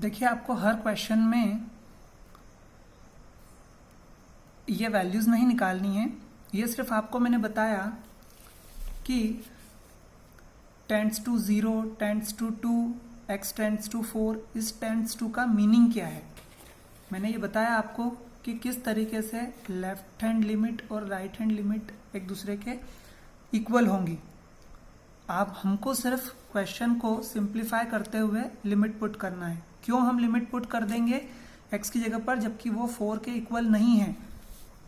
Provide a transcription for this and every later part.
देखिए, आपको हर क्वेश्चन में ये वैल्यूज़ नहीं निकालनी है। ये सिर्फ आपको मैंने बताया कि tends to 0, tends to 2, x tends to 4, इस टेंड्स टू का मीनिंग क्या है। मैंने ये बताया आपको कि किस तरीके से लेफ्ट हैंड लिमिट और राइट हैंड लिमिट एक दूसरे के इक्वल होंगी। आप हमको सिर्फ क्वेश्चन को सिंप्लीफाई करते हुए लिमिट पुट करना है। क्यों हम लिमिट पुट कर देंगे x की जगह पर, जबकि वो 4 के इक्वल नहीं है?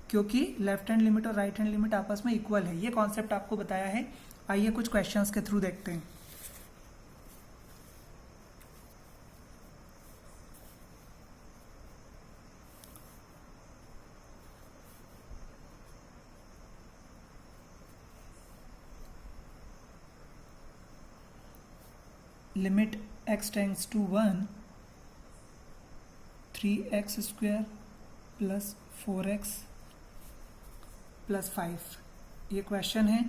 क्योंकि लेफ्ट हैंड लिमिट और राइट हैंड लिमिट आपस में इक्वल है। ये कॉन्सेप्ट आपको बताया है। आइए कुछ क्वेश्चंस के थ्रू देखते हैं। Limit x tends to 1, 3x square plus 4x plus 5, ये क्वेश्चन है।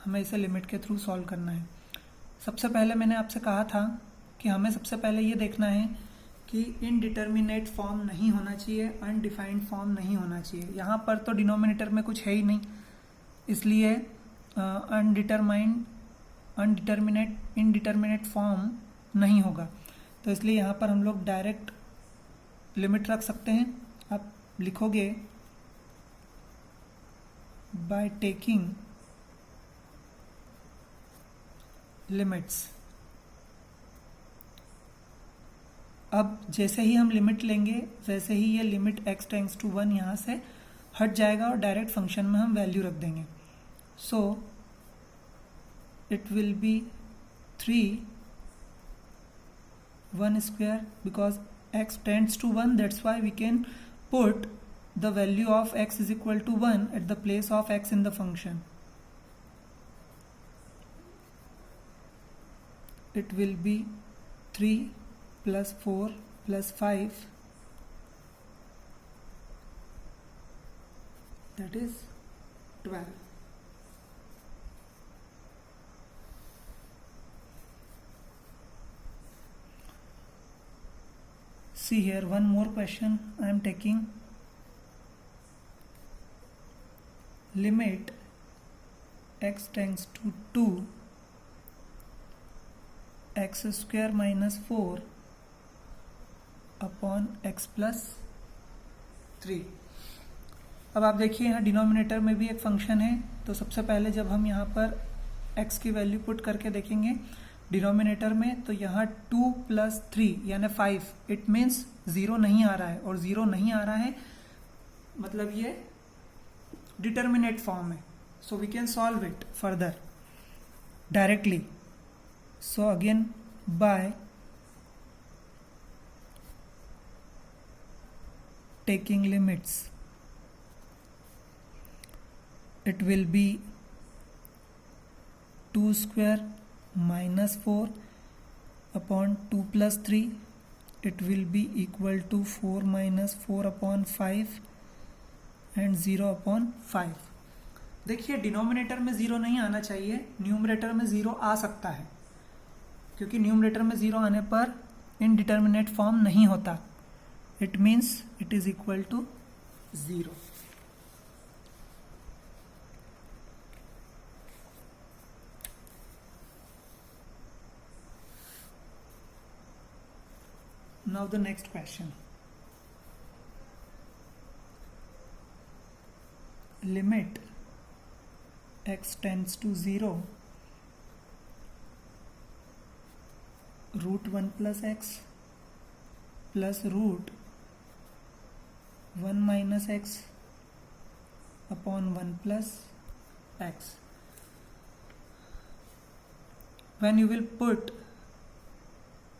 हमें इसे लिमिट के थ्रू सॉल्व करना है। सबसे पहले मैंने आपसे कहा था कि हमें सबसे पहले ये देखना है कि इनडिटर्मिनेट फॉर्म नहीं होना चाहिए, अनडिफाइंड फॉर्म नहीं होना चाहिए। यहाँ पर तो डिनोमिनेटर में कुछ है ही नहीं, इसलिए इनडिटर्मिनेट फॉर्म नहीं होगा। तो इसलिए यहाँ पर हम लोग डायरेक्ट लिमिट रख सकते हैं। आप लिखोगे बाय टेकिंग लिमिट्स। अब जैसे ही हम लिमिट लेंगे वैसे ही ये लिमिट x टेंड्स टू 1 यहाँ से हट जाएगा और डायरेक्ट फंक्शन में हम वैल्यू रख देंगे। So it will be 3 1 square because x tends to 1, that's why we can put the value of x is equal to 1 at the place of x in the function. It will be 3 plus 4 plus 5, that is 12. See here, one more question I am taking. Limit x tends to 2, x square minus 4 upon x plus 3। अब आप देखिए यहाँ denominator में भी एक function है। तो सबसे पहले जब हम यहाँ पर x की वैल्यू पुट करके देखेंगे डिनोमिनेटर में, तो यहाँ 2 प्लस 3 यानी 5, इट मीन्स 0 नहीं आ रहा है। और 0 नहीं आ रहा है मतलब ये डिटर्मिनेट फॉर्म है। So we can solve it further directly. So again by taking limits, it will be 2 square minus 4 upon 2 plus 3, it will be equal to 4 minus 4 upon 5 and 0 upon 5। देखिए डिनोमिनेटर में 0 नहीं आना चाहिए, numerator में 0 आ सकता है, क्योंकि न्यूमरेटर में 0 आने पर इनडिटर्मिनेट फॉर्म नहीं होता। It means it is equal to 0. Now the next question. Limit x tends to 0, root 1 plus x plus root 1 minus x upon 1 plus x. When you will put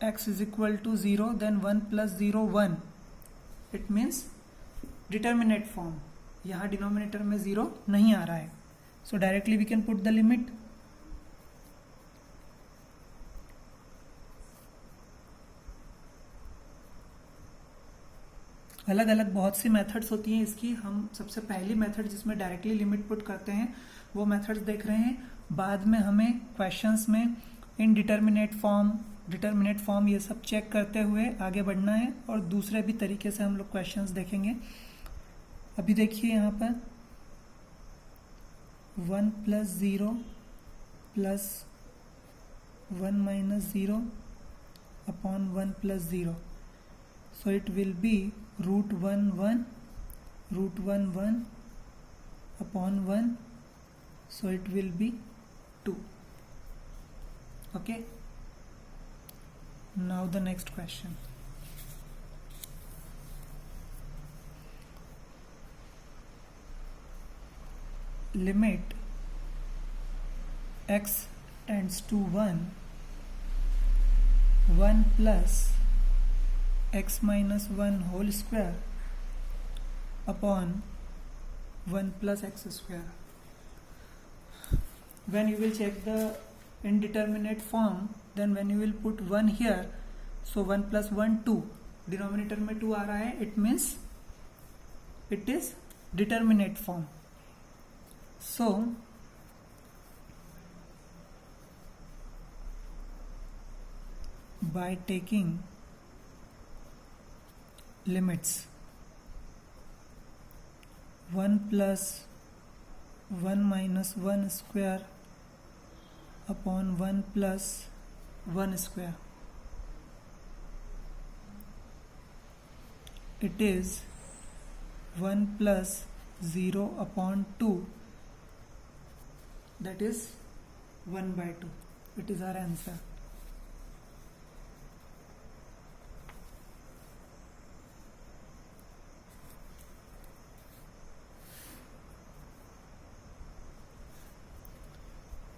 x is equal to 0, then 1 plus 0 1, it means determinate form। यहाँ denominator में 0 नहीं आ रहा है, so directly we can put the limit। अलग अलग बहुत सी methods होती हैं इसकी। हम सबसे पहली मेथड जिसमें डायरेक्टली लिमिट पुट करते हैं वो मेथड्स देख रहे हैं। बाद में हमें क्वेश्चंस में इनडिटर्मिनेट फॉर्म, डिटर्मिनेट फॉर्म ये सब चेक करते हुए आगे बढ़ना है और दूसरे भी तरीके से हम लोग क्वेश्चंस देखेंगे। अभी देखिए यहाँ पर 1 + 0 + 1 - 0 upon 1 + 0. So it will be √1 1 √1 1 upon 1. So it will be 2. Okay. Now the next question. Limit x tends to 1, 1 plus x minus 1 whole square upon 1 plus x square. When you will check the indeterminate form, then when you will put 1 here, so 1 plus 1 2, denominator में 2 आ रहा है, it means it is determinate form. So by taking limits 1 plus 1 minus 1 square upon 1 plus 1 square, it is 1 plus 0 upon 2, that is 1/2. It is our answer.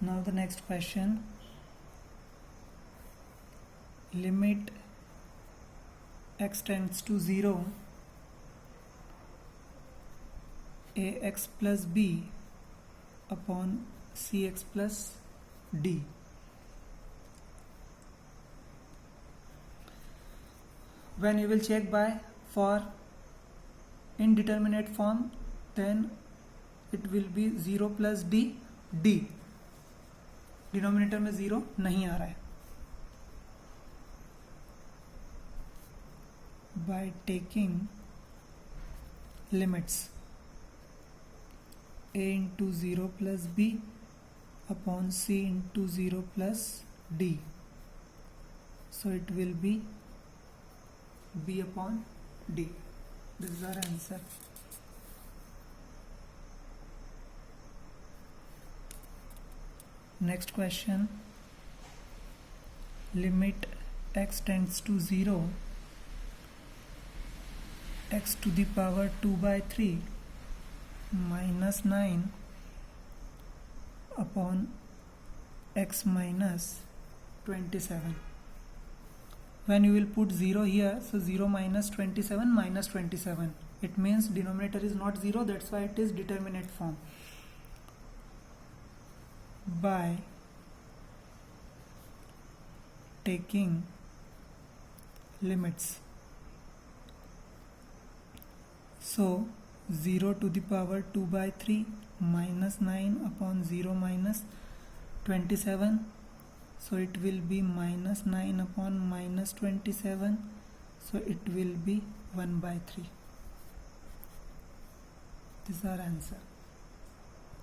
Now the next question. Limit x tends to 0, ax plus b upon cx plus d. When you will check by for indeterminate form, then it will be 0 plus d, d. Denominator में 0 नहीं आ रहा है. By taking limits a into 0 plus b upon c into 0 plus d, so it will be b upon d. This is our answer. Next question. Limit x tends to 0, x to the power 2/3 minus 9 upon x minus 27. When you will put 0 here, so 0 minus 27 minus 27. It means denominator is not 0, that's why it is determinate form. By taking limits, so 0 to the power 2/3 minus 9 upon 0 minus 27, so it will be minus 9 upon minus 27, so it will be 1/3. This is our answer.